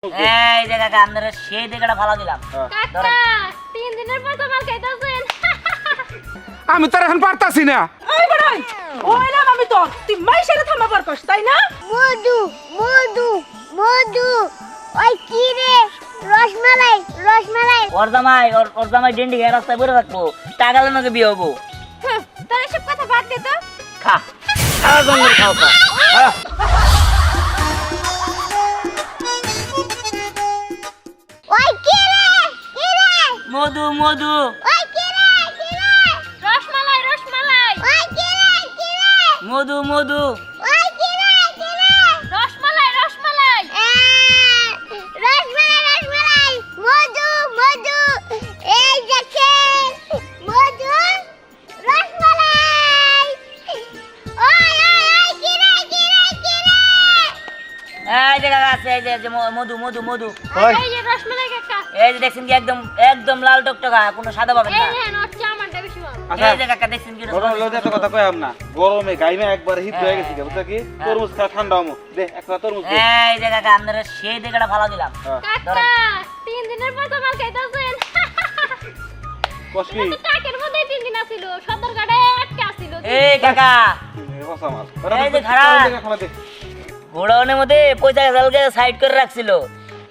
এই যে কাকা আপনারা সেই দিকেটা ফালা দিলাম কাকা 3 দিনের পর তো মাল খাইতাছেন আমি তো এখন পারতাছি না। এই বড়াই ওইলাম আমি তোর তুই মাইশেরে থামাবার কষ্ট তাই না? মধু মধু মধু ওই কি রে রসমালাই রসমালাই ওর জামাই ডেন্ডি খেয়ে রাস্তায় বেরো থাকবো টাকা লোকে বিয়ে হবো তোর এসব কথা বাদ দে তো খা খাওয়া জন্য খাও খা ওই কি রে মধু মধু ওই কি রে রসমালাই রসমালাই ওই কি রে মধু মধু ওই কি রে রসমালাই রসমালাই রসমালাই রসমালাই মধু মধু এই দেখেন মধু রসমালাই ওই কি রে এই যে কাকা আছে এই যে মধু মধু মধু এই যে রসমালাই কাকা এই যে দেখছেন কি একদম একদম লাল টকটকা কোনো সাদা পাবেন এই না নেন ওর চামানটা বেশি ভালো এই যে কাকা দেখছেন কি গরম লজে একটা কথা কইলাম না, গরমে গাইমে একবার হিট হয়ে গেছি, বুঝছ কি? তরমুজ খা ঠান্ডা হমু, দে একটা তরমুজ দে। এই যে কাকা আপনারা সেই দিকেটা ফালা দিলাম কাকা 3 দিনের পর তো মাল খাইতাছেন কষ্ট তো টাকের মধ্যে 3 দিন আছিল সদরঘাটে আটকে আছিল এই কাকা বসা মাল। এই যে খারাপ। খানা দে। গোডাউনের মধ্যে পয়সা জালকে সাইড করে রাখছিল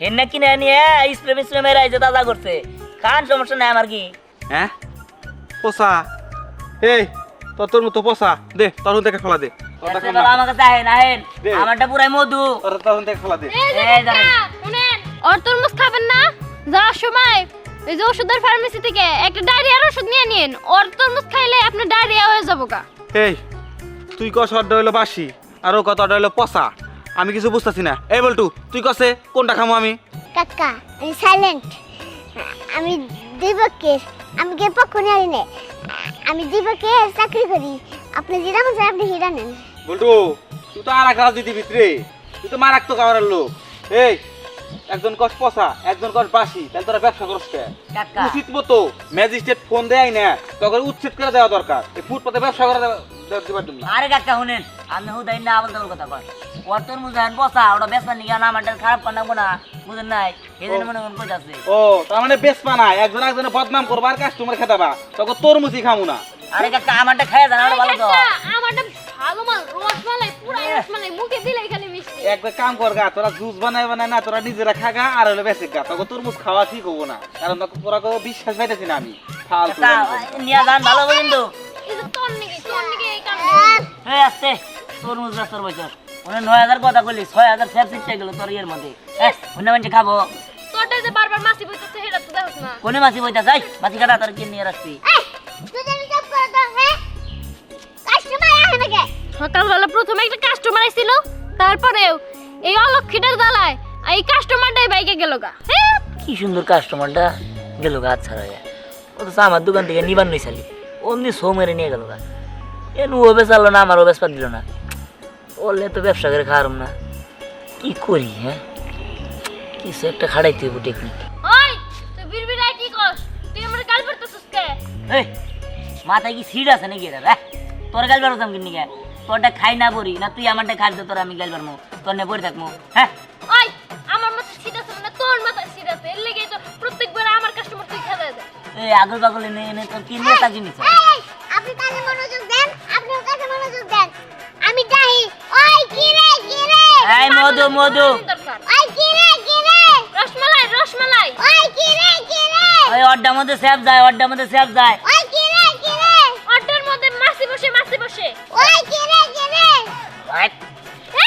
হেন কিনে নিয়ে স্প্রে মেরে আইছে দাদা করছে খান সমস্যা নাই আমার কি হ্যাঁ? পোসা। এই তোর মতো পোসা, দে তরুণ থেকে খোলা দে। তোরটা খাম না। আমার কাছে আহেন আহেন দে। আমারটা পুরাই মধু তোর তরুণ থেকে খোলা দে। এই যে এই কাকা শুনেন ওর তরমুজ খাবেন না যাওয়ার সময় এই যে ওষুধের ফার্মেসি থেকে একটা ডায়রিয়ার ওষুধ নিয়ে নিন ওর তরমুজ খাইলে আপনার ডায়রিয়া হয়ে যাবো গা এই তুই কস অর্ডার হইলো বাসি আর ও কত অর্ডার হইলো পচা, আমি কিছু বুঝতেছি না। এই বলটু তুই কসে কোনটা খামো আমি? কাকা আমি সাইলেন্ট আমি দিবকের আমি কে পক্ষ নেই নে আমি দিবকে চাকরি করি আপনি যেটা মন চায় আপনি হিরা নেন বলটু তুই তো আর এক রাজনীতি ভিতরে, তুই তো মারাত্মক খাবারের লোক। এই একজন কস পচা একজন কস বাসি, তাহলে তোরা ব্যবসা করছ কে? কাকা উচিত মতো ম্যাজিস্ট্রেট ফোন দেয় না, তখন উচ্ছেদ করে দেওয়া দরকার। এই ফুটপাতে ব্যবসা করে দিবার জন্য। আরে কাকা শুনেন আপনি হুদাই না আবল তাবল কথা কন ওর তোর মুজে আন বসা ওটা বেসমান নিয়ে না আমারটা খারাপ কান্না না বুঝেন নাই এজন্য মনে কোন কইতাছে ও তার মানে বেচপা না, একজন একজনের বদনাম করবার কাস্টমার খেতাবা, তখন তোর মুচি খামু না। আরে কাকা আমারটা খায় জানা ওটা ভালো তো আমারটা ভালো মাল রসমালাই পুরা রসমালাই মুখে দিলেই খালি মিষ্টি একটা কাম কর গা, তোরা জুস বানায় না, তোরা নিজেরা খাগা আর হলো বেসে গা, তখন তরমুজ খাওয়া ঠিক হবো না, কারণ তোরা কেউ বিশ্বাস পাইতেছি না আমি। ফালতু কাকা নিয়া যান ভালো হবে কিন্তু এই যে তোর নাকি এই কাম এই আসতে তরমুজ রাস্তার বছর ওনে 9000 কথা কইলি 6000 সেভ সিটে গেল তোর এর মধ্যে ওনে মানে খাবো তোরটা যে বারবার মাছি বইতেছে হেডা তো দেখছ না কোনে মাছি বইতা যাই মাছি কাটা তোর কি নিয়ে রাখছি তুই জানি সব করে দাও হ্যাঁ কাস্টমার আসে নাকি সকালবেলা প্রথমে একটা কাস্টমার আইছিল তারপরেও এই অলক্ষীটার জ্বালায় এই কাস্টমারটাই বাইকে গেল গা হ্যাঁ কি সুন্দর কাস্টমারটা গেল গা ছাড়া ও তো আমার দোকান থেকে নিবার নই চালি অমনি সৌ মেরে নিয়ে গেল গা এন ও বেচালো না আমারও বেচপা দিল না ওলে তো ব্যবসা করে খাওয়ার না কি করি হ্যাঁ কিছু একটা খাড়াইতে হইব টেকনিক ওই তুই বিড়বিড়াই কি কস তুই আমার গাল পড়তেছিস কে এই মাথায় কি সিট আছে নাকি রে তোর গাল বেরোতাম কিনি গে তোরটা খাই না পড়ি না তুই আমারটা খাই দে তোর আমি গাল পারমু তোর নিয়ে পড়ে থাকবো হ্যাঁ ওই আমার মাথায় সিট আছে মানে তোর মাথায় সিট আছে এর লেগেই তো প্রত্যেকবার আমার কাস্টমার তুই খেলা দেয় এই আগল পাগল এনে এনে তোর কি নিয়ে থাকি নিছে এই আপনি কাজে মনোযোগ দেন আপনি কাজে মনোযোগ দেন আমি যাই ওই কি রে এই মধু মধু দরকার ওই কি রে রসমালাই রসমালাই ওই কি রে ওই অড্ডার মধ্যে সেফ যায় অড্ডার মধ্যে সেফ যায় ওই কি রে অর্ডার মধ্যে মাছি বসে ওই কি রে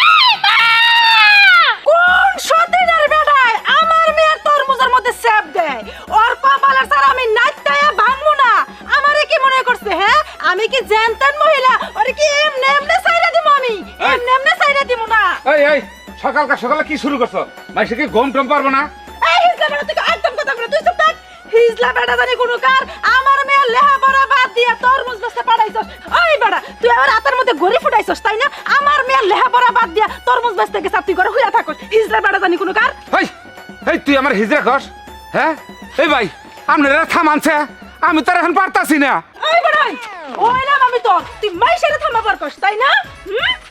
এই মা কোন সতীনের বেটায় আমার মেয়ের তরমুজের মধ্যে সেব দেয় ওর কপালের স্যার আমি নাচতায়া ভাঙবো না আমারে কি মনে করছে হ্যাঁ আমি কি জানতেন মহিলা ওরে কি এমনে সাইরা দিমু আমি এমনে সাইরা দিমু না এই সকালে কি শুরু করছো? মাইসে কি গম টম পারবো না? এই হিজলা বেটা তুই একদম কথা বলে তুই চুপ থাক হিজলা বেটা জানি কোনো কার আমার মেয়ের লেহাপড়া বাদ দিয়া তরমুজ বেচতে পাঠাইছস ওই বেটা তুই আমার হাতের মধ্যে গড়ি ফুটাইছস তাই না আমার মেয়ের লেহাপড়া বাদ দিয়া তরমুজ বেচতে গেছ তুই করে হুইয়া থাকস হিজলা বেটা জানি কোনো কার এই তুই আমার হিজরা কস? হ্যাঁ এই ভাই আপনারা থামানছে, আমি তো এখন পারতাছি না। এই বেটাই ওইলাম আমি তোর তুই মাইশেরে থামাবার কস তাই না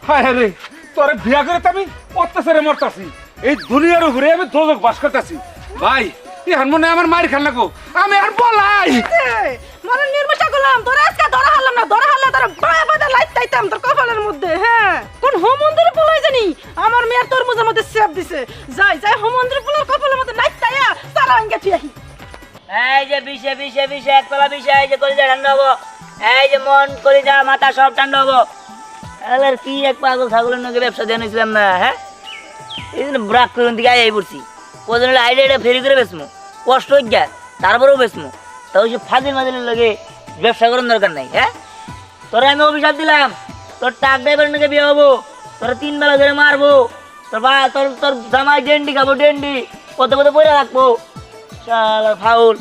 হায় রে তোরে বিয়া করে তো আমি অত্যাচারে মরতাছি, এই দুনিয়ার উপরে আমি দোজক বাস করতেছি ভাই এখন মনে হয় আমার মায়ের খান লাগবো আমি আর বলাই মরণ নির্মশা করলাম তোর আজকে ধরা হারলাম না ধরা হারলে তোর বায়া বাদা লাইট তাইতাম তোর কপালের মধ্যে হ্যাঁ কোন হোমন্দিরে পোলাই জানি আমার মেয়ের তরমুজের মধ্যে সেব দিছে যাই যাই হোমন্দিরে পোলার কপালের মধ্যে লাইট তাইয়া তারা আঙ্গা থিয়াহি এই যে বিষে বিষে বিষে এক তলা বিষে এই যে কলিজা ঠান্ডা হবো এই যে মন কলিজা মাথা সব ঠান্ডা হবো আর কি এক পাগল ছাগলের নাকি ব্যবসা দিয়ে নিয়েছিলাম না হ্যাঁ এই জন্য ব্রাক করুন দিকে আই পড়ছি ওজন আইডিয়াটা ফেরি করে বেসমো কষ্ট হয়ে যায় তারপরেও বেসমো তা ওই সব ফাজিল মাজিলের লগে ব্যবসা করার দরকার নাই হ্যাঁ তোরা আমি অভিশাপ দিলাম তোর টাক ড্রাইভার নাকি বিয়ে হবো তোরা 3 বেলা ধরে মারবো তোর বা তোর তোর জামাই ডেন্ডি খাবো ডেন্ডি কত কত পয়সা রাখবো শালা ফাউল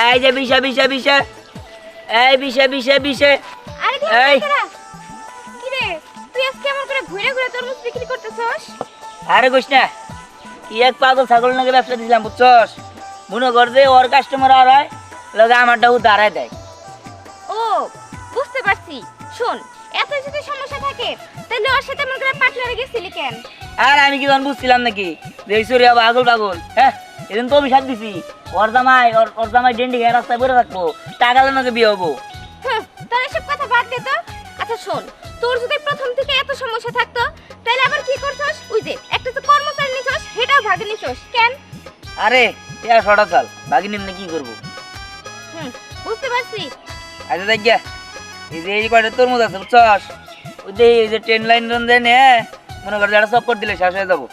এই যে বিষে বিষে বিষে এই বিষে বিষে বিষে আরে এই কি রে তুই আজকে আমার করে ঘুরে ঘুরে তরমুজ বিক্রি করতেছস আরে কইস না কি এক পাগল ছাগল নাকি ব্যবসা দিছিলাম বুঝছস মনে কর যে ওর কাস্টমার আর হয় লগে আমারটাও দাঁড়ায় দেয় ও বুঝতে পারছি শোন এত যদি সমস্যা থাকে তাহলে ওর সাথে মন করে পার্টনারে গেছিলি কেন আর আমি কি তখন বুঝছিলাম নাকি যে ঈশ্বরী পাগল পাগল হ্যাঁ এদিন তো অভিশাপ দিছি ওর জামাই ডেন্ডি খেয়ে রাস্তায় পড়ে থাকবো টাকা নাকি বিয়ে হবো তোর এসব কথা বাদ দে তো আচ্ছা শোন তোর যদি প্রথম থেকে এত সমস্যা থাকতো তাহলে আবার কি করছস ওই যে একটা তো কর্মচারী নিছস সেটাও ভাগে নিছস কেন আরে ইয়া সড়া চাল বাগিনী এমনি কি করবো বুঝতে পারছি আচ্ছা দেখ গিয়া এই যে এই কয়টা তরমুজ আছে বুঝছস ওই যে এই যে ট্রেন লাইন রন দেয় নে মনে কর যারা সব করে দিলে শেষ হয়ে যাবো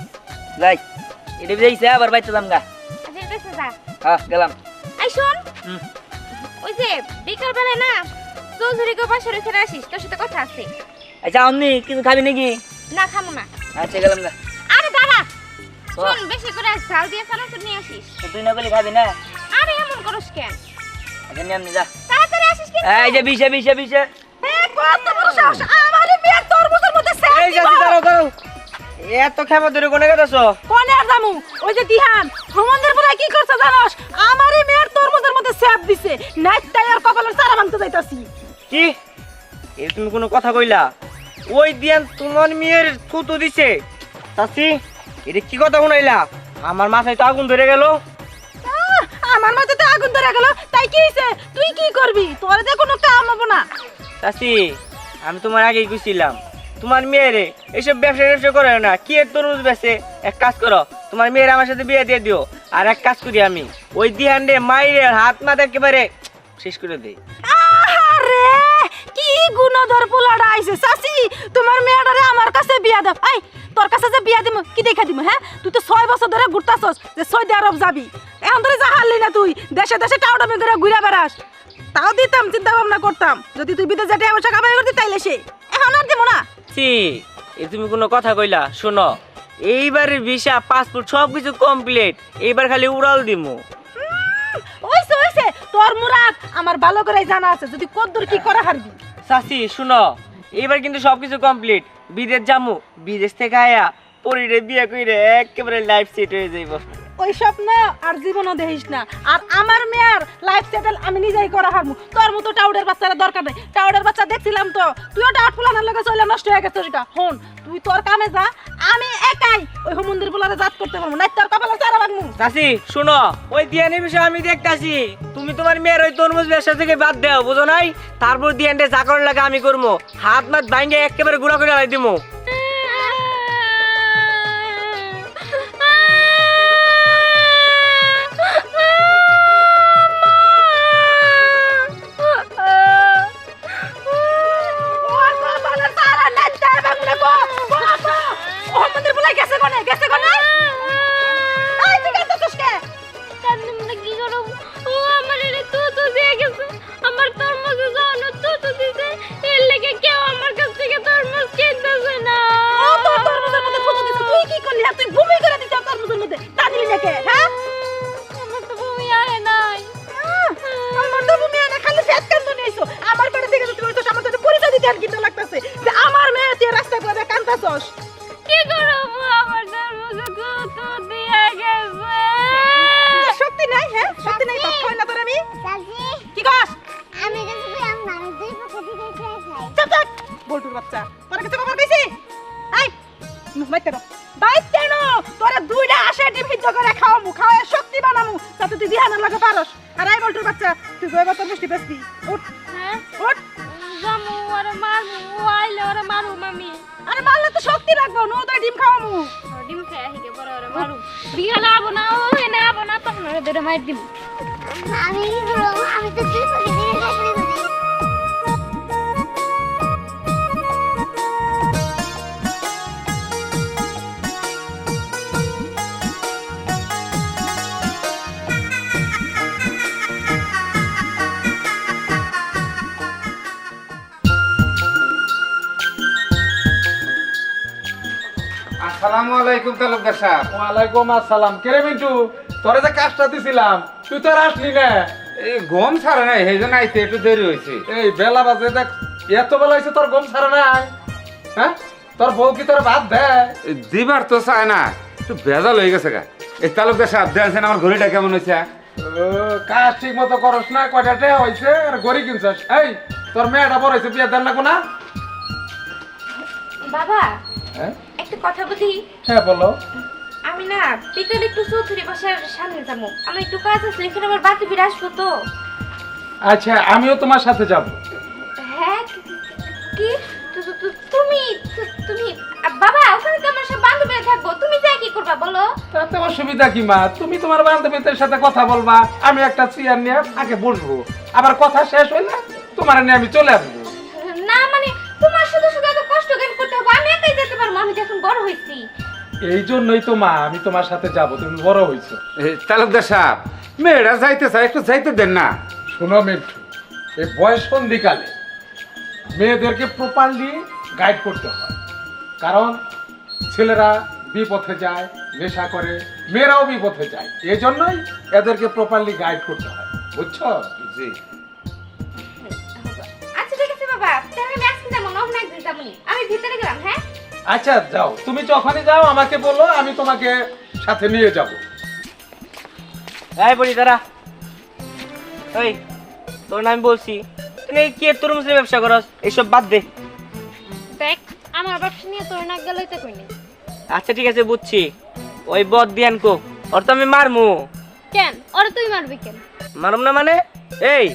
যাই এটা যাইছে আবার বাইতে যাম গা আচ্ছা ঠিক আছে যা হ্যাঁ গেলাম আই শোন হুম। ওই যে বিকাল বেলা না চৌধুরী গো বাসা রেখে আসিস তোর সাথে কথা আছে আচ্ছা অমনি কিছু খাবি নাকি না খামু না আচ্ছা গেলাম গা আরে দাঁড়া ও। শোন বেশি করে ঝাল দিয়ে চানাচুর নিয়ে আসিস তো তুই না বলি খাবি না আরে এমন করস কেন আচ্ছা নিয়ে আমি যা তাড়াতাড়ি আসিস কি এই যে বিষে বিষে বিষে হ্যাঁ কত বড় সাহস আমার মেয়ের তরমুজের মধ্যে সেব এই দিবা যাচ্ছি দাঁড়াও দাঁড়াও এত খেমা ধরে কোনে গেছো কোনে আর জামু ওই যে দিহান হোমন্দিরে পোলাই কি করছে জানোস আমার মেয়ের তরমুজের মধ্যে সেব দিছে নাইট তাইয়ার কপালের সারা ভাঙতে যাইতাছি কি এ তুমি কোনো কথা কইলা ওই দিয়ান তোমার মেয়ের থুতু দিছে চাচি এটা কি কথা শুনাইলা আমার মাথায় তো আগুন ধরে গেল আমার মাঝে তো আগুন ধরে গেল তাই কি হইছে তুই কি করবি তোর যে কোনো কাম হবে না চাচি আমি তোমার আগেই কইছিলাম তোমার মেয়েরে এইসব ব্যবসা করে না কি এর তরমুজ বেচে এক কাজ করো তোমার মেয়ের আমার সাথে বিয়ে দিয়ে দিও আর এক কাজ করি আমি ওই দিহান রে মাইরের হাত মাথা একেবারে শেষ করে দেই আরে কি গুণধর পোলাটা আইছে চাচি তোমার মেয়েটারে আমার কাছে বিয়া দাও আই তোর কাছে যে বিয়া দিমু কি দেখা দিমু হ্যাঁ তুই তো 6 বছর ধরে ঘুরতাছস যে সৌদি আরব যাবি এখন ধরে যা হারলি না তুই দেশে দেশে টাউডামি করে ঘুরে বেড়াস তাও দিতাম চিন্তা ভাবনা করতাম যদি তুই বিদেশে টাকা পয়সা কামাই করতি তাইলে সে এখন আর দিব না সি এ তুমি কোনো কথা কইলা শোনো এইবারের ভিসা পাসপোর্ট সব কিছু কমপ্লিট এইবার খালি উড়াল দিমু ওইছে তোর মুরাদ আমার ভালো করে জানা আছে যদি কদ্দুর কি করা হারবি চাচি শুনো এইবার কিন্তু সবকিছু কমপ্লিট বিদেশ যামু বিদেশ থেকে আয়া পরিরে বিয়ে কইরে একেবারে লাইফ সেট হয়ে যাইব ওই স্বপ্ন আর জীবনও দেখিস না আর আমার মেয়ের লাইফ সেটেল আমি নিজেই করা হারমু তোর মতো টাউডের বাচ্চারা দরকার নেই টাউডের বাচ্চা দেখছিলাম তো তুইও টাউট ফুলানোর লাগে চলে নষ্ট হয়ে গেছে ওইটা হন তুই তোর কামে যা আমি একাই ওই মন্দির ফুলারে জাত করতে পারবো না তোর কপালে চারা বাগমু চাচি শুনো ওই দিয়ানের বিষয় আমি দেখতাছি তুমি তোমার মেয়ের ওই তরমুজ ব্যবসা থেকে বাদ দাও বুঝো নাই তারপর দিয়ানটা যা করার লাগে আমি করবো হাত মাত ভাঙ্গে একেবারে গুঁড়া করে লাই দিমু ওর কপালে চারা না চারা বাগমু না গো বাবা ও মন্দির ফুলাই গেছে কোনে এই তুই গেছস কে আমরা কি করব ও আমার এনে তো দিয়ে গেছে আমার তরমুজ জানো তো দিছে এর লাগে কেউ আমার কাছ থেকে তরমুজ কিনতেছে না ও তোর তরমুজের মধ্যে ফুটো দিছে তুই কি করলি তুই ভূমি করে দিছ তরমুজের মধ্যে তা দিলি নাকি হ্যাঁ আমার তো বমি আয় নাই আমার তো ভূমি আনা খালি ফ্যাট কান্দ নিয়েছো আমার করে দেখে তো তুই তো আমার সাথে পরিচয় দিতে আর কিটা লাগতাছে যে আমার মেয়ে তুই রাস্তায় পড়ে কান্দাছস কি করব আমার তরমুজ তো দিয়ে গেছে শক্তি নাই হ্যাঁ শক্তি নাই বাপ খাই না তোর আমি চাচি কি কস আমি কিছু কইলাম না আমি দুই পক্ষ থেকে খেয়ে খাই চুপ থাক বলটুর বাচ্চা তোর কাছে খবর কইছি এই বাইতে নো তোরা দুই তাতে তুই দিহানের লাগে পারস। আর এই বলটুর বাচ্চা তুই গয়বা তোর মিষ্টি বেচবি। উঠ হ্যাঁ উঠ। জামু ওরে মারু আইলে ওরে মারু মামি আরে মারলে তো শক্তি লাগবে, নো তো ডিম খাওয়ামু। ডিম খেয়ে হিগে বড় ওরে মারু বিকালে আবো না ও এনে আবো না তখন ওরে ধরে মার দিম আমি কি করবো? আমি তো তুই পাখি দিয়ে চাকরি করি। আসসালামু আলাইকুম তালুকদার সাহেব। ওয়ালাইকুম আসসালাম। কে রে মিন্টু, তোরে যে কাজটা দিছিলাম তুই তো আর আসলি না। এই গম ছাড়া নাই, সেই জন্য আইতে একটু দেরি হয়েছে। এই বেলা বাজে দেখ, এত বেলা হয়েছে তোর গম ছাড়া নাই? হ্যাঁ, তোর বউ কি তোর ভাত দেয়? দিবার তো চায় না, একটু ভেজাল হয়ে গেছে গা। এই তালুকদার সাহেব দেখছেন আমার ঘড়িটা কেমন হয়েছে? ও, কাজ ঠিক মতো করস না, কয়টা টাকা হয়েছে আর গড়ি কিনছস। এই তোর মেয়েটা বড় হয়েছে, বিয়ে দেন না কোনা? বাবা হ্যাঁ একটা কথা বলি। হ্যাঁ বলো। আমি না বিকালে একটু চৌধুরী বাসার সামনে যাবো, আমার একটু কাজ আছে, এখানে আমার বাড়িতে ফিরে আসবো তো। আচ্ছা, আমিও তোমার সাথে যাব। হ্যাঁ কি তুমি তুমি বাবা ওখানে তো আমার সব বান্ধবীরা থাকবো, তুমি যাই কি করবা বলো? তাতে অসুবিধা কি মা? তুমি তোমার বান্ধবীদের সাথে কথা বলবা, আমি একটা চেয়ার নিয়ে আগে বসবো, আবার কথা শেষ হইলে তোমার নিয়ে আমি চলে আসবো। না মানে তোমার শুধু শুধু এত কষ্ট জ্ঞান করতে হবে, আমি একাই যেতে পারবো, আমি তো এখন বড় হয়েছি। এই জন্যই তো মা আমি তোমার সাথে যাব, তুমি বড় হইছো। তালুকদার সাহেব, মেয়েরা যাইতে চায়, একটু যাইতে দেন না। শোনো মিন্টু, এই বয়স সন্ধিকালে মেয়েদেরকে প্রপারলি গাইড করতে হয়, কারণ ছেলেরা বিপথে যায়, নেশা করে, মেয়েরাও বিপথে যায়, এই জন্যই এদেরকে প্রপারলি গাইড করতে হয়, বুঝছো? জি। আচ্ছা ঠিক আছে বাবা, তাহলে আমি আজকে যাবো না, অন্য একদিন যাবো নি। আমি ভিতরে গেলাম। হ্যাঁ আচ্ছা যাও, তুমি যখনই যাও আমাকে বলো, আমি তোমাকে সাথে নিয়ে যাব। এই বলি তারা, ওই তোর নাম বলছি, তুই কি তরমুজের ব্যবসা করস? এইসব বাদ দে। দেখ আমার ব্যবসা নিয়ে তোর নাক গেলইতে কইনি। আচ্ছা ঠিক আছে বুঝছি, ওই বদ দিয়ান কো, ওর তো আমি মারমু। কেন ওরে তুই মারবি কেন? মারুম না মানে? এই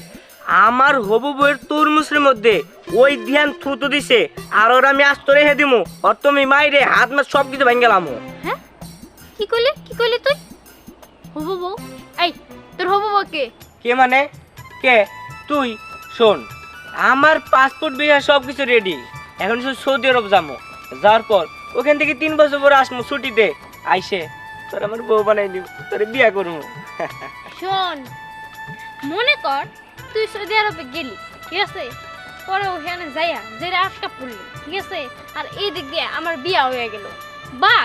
আমার হবু বইয়ের তরমুজের মধ্যে ওই ধ্যান থুতু দিছে, আর ওর আমি আস্ত রেখে দিমু, ওর তুমি মাইরে হাত মাছ সব কিছু ভেঙে গেলাম। হ্যাঁ কি কইলি তুই? হবু বউ? এই তোর হবু বউ কে? কে মানে? কে তুই? শোন, আমার পাসপোর্ট ভিসা সব কিছু রেডি, এখন শুধু সৌদি আরব যাবো, যাওয়ার পর ওখান থেকে 3 বছর পরে আসবো ছুটিতে, আইসে তোর আমার বউ বানাই দিব, তোর বিয়া করবো। শোন, মনে কর তুই সৌদি আরবে গেলি, ঠিক আছে, পরে ওখানে যাইয়া যেটা আটকা পড়লি, ঠিক আছে, আর এই দিক দিয়ে আমার বিয়া হয়ে গেল, বা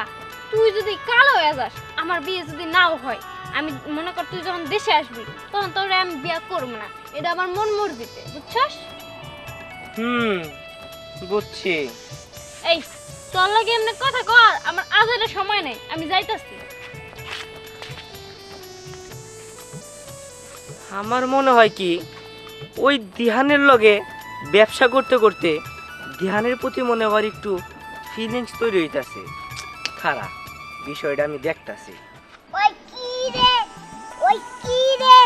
তুই যদি কালো হয়ে যাস, আমার বিয়ে যদি নাও হয়, আমি মনে কর তুই যখন দেশে আসবি তখন তোর আমি বিয়া করবো না, এটা আমার মন মর্জিতে, বুঝছস? বুঝছি। এই তোর লাগে এমনি কথা কর, আমার আজের সময় নেই, আমি যাইতাছি। আমার মনে হয় কি ওই ধ্যানের লগে ব্যবসা করতে করতে ধ্যানের প্রতি মনে হয় একটু ফিলিংস তৈরি হইতাছে। খারাপ বিষয়টা আমি দেখতাছি। ওই কি রে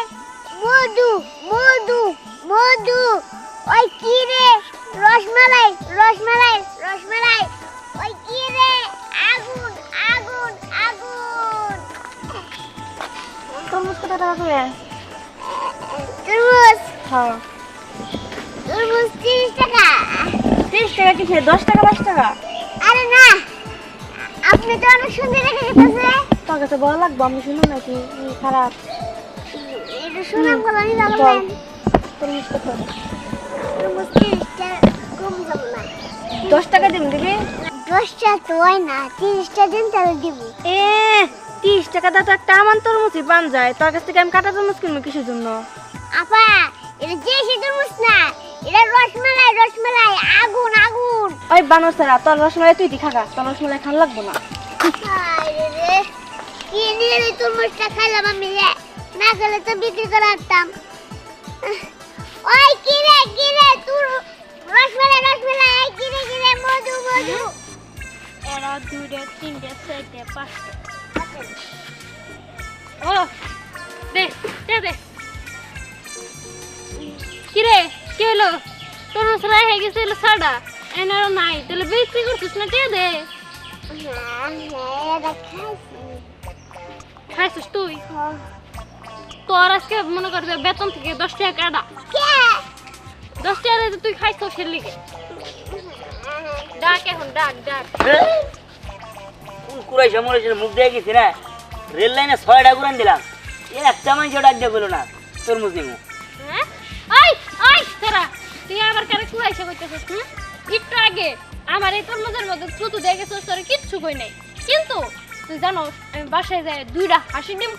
মধু মধু মধু, ওই কি রে রসমালাই রসমালাই রসমালাই, ওই কি রে আগুন আগুন আগুন। তরমুজ কত টাকা করে? তরমুজ হ্যাঁ তরমুজ 30 টাকা। 30 টাকা কিসে? 10 টাকা 5 টাকা? আরে না, আপনি তো অনেক সুন্দর রেখে গেছে। তোর কাছে ভালো লাগবে? আমি শুনুন নাকি খারাপ? এটা শোনাম বলানি যাবেন। তরমুজ কত? তরমুজ 30 টাকা কম যাবে না। 10 টাকা দিন দিবি? 10 টাকা তো হয় না, 30 টাকা দিন তাহলে দিব। 30 টাকা দাও তো একটা আমার তরমুজই পান যায়, তোর কাছ থেকে আমি কাটা তরমুজ কিনবো কিসের জন্য? আপা এটা যে সে তরমুজ না, এটা রসমালাই রসমালাই আগুন আগুন। ওই বানরসারা, তোর রসমালাই তুই খাগা, তোর রসমালাই খান লাগবো না। আরে রে, কি নিয়ে এই তরমুজটা খাইলাম আমি রে, না খেলে তো বিক্রি করে আসতাম। ওই কি রে তুই রসমালাই রসমালাই, কি রে মধু মধু। ওরা 2 3 4 5 ও তাহলে সাড়া এনারও নাই তাহলে বিক্রি করছিস না টিয়া দে এটা খাইছি খাইছিস তুই তোর আজকে মনে কর যে বেতন থেকে 10 টাকা কাটা কে 10 টাকা দিয়ে তুই খাইছিস সের লিগে ডাক এখন ডাক ডাক কোন কুরাইশা মরেছে মুখ দিয়ে গেছি না রেল লাইনে 6টা গুরান দিলাম একটা মানুষ ডাক দিয়ে বলো না তরমুজ নিমু হ্যাঁ ওই ওই তোরা তুই আবার কারে কুড়াইছে কইতেছিস একটু আগে আমার এই তরমুজের মধ্যে থুতু দিয়ে গেছিস তোর কিচ্ছু কই নাই কিন্তু তুই জানো আমি বাসায় যাই 2টা হাসির ডিম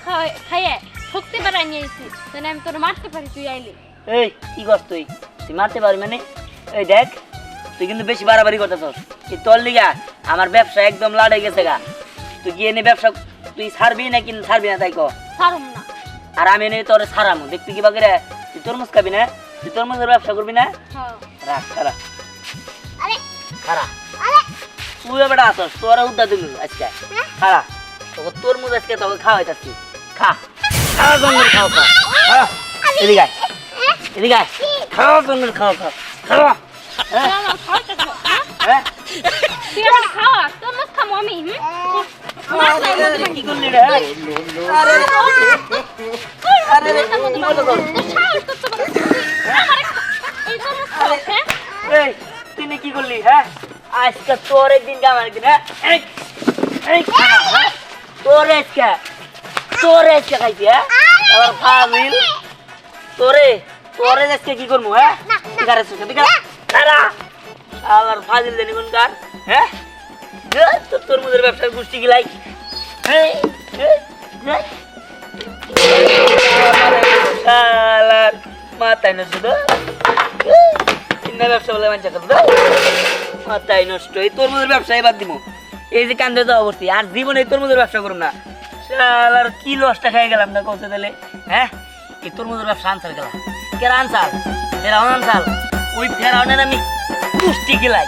খাইয়ে শক্তি বাড়াই নিয়ে এসেছি তাহলে আমি তোর মারতে পারি তুই আইলি এই কি করছ তুই তুই মারতে পারবি মানে এই দেখ তুই কিন্তু বেশি বাড়াবাড়ি করতেছস কি তোর লিগা আমার ব্যবসা একদম লাড়ে গেছে গা তুই গিয়ে নে ব্যবসা তুই ছাড়বি না কি ছাড়বি না তাই কো ছাড়ুম না আর আমি এনে তোরে ছাড়ামু দেখবি কি বাগরে তুই তরমুজ খাবি না তুই তরমুজের ব্যবসা করবি না হ্যাঁ রাখ খারা আরে খারা আরে তুই বেটা আসস তোরা উদ্দা দিবি আজকে খারা তোকে তরমুজ আজকে তোকে খাওয়াইতাছি খা খাওয়া জন্য খাও খা এদিকে আয় এদিকে আয় খাওয়া জন্য খাও খা খাওয়া তুই আমার খাওয়াইতেছ হ্যাঁ তুই আমার খাওয়া তরমুজ খামো আমি কি করলি রে আরে আরে কি করলি এই তুই কি করলি হ্যাঁ আজকে তোর একদিন কাম একদিন হ্যাঁ এই খানা হ্যাঁ তোর আজকে খাইছি হ্যাঁ আবার ফাজিল তোরে আজকে কি করবো হ্যাঁ ঠিক আছে ঠিক আছে খারা আবার ফাজিল জানি কোনকার হ্যাঁ তোর মুদের ব্যবসার গোষ্ঠী গিলাই মাথায় নষ্ট চিন্তা ব্যবসা বলে মানছে মাথায় নষ্ট এই তোর মুদের ব্যবসায় বাদ দিব এই যে কান্দে যাওয়া অবস্থি আর জীবনে তোর মুদের ব্যবসা করুম না শালার কি লসটা খাই গেলাম না কৌশে দিলে হ্যাঁ এই তোর মুদের ব্যবসা আনসার গেলাম কেরা আনসার ফেরাউন আনসার ওই ফেরাউনের আমি কুষ্টি গিলাই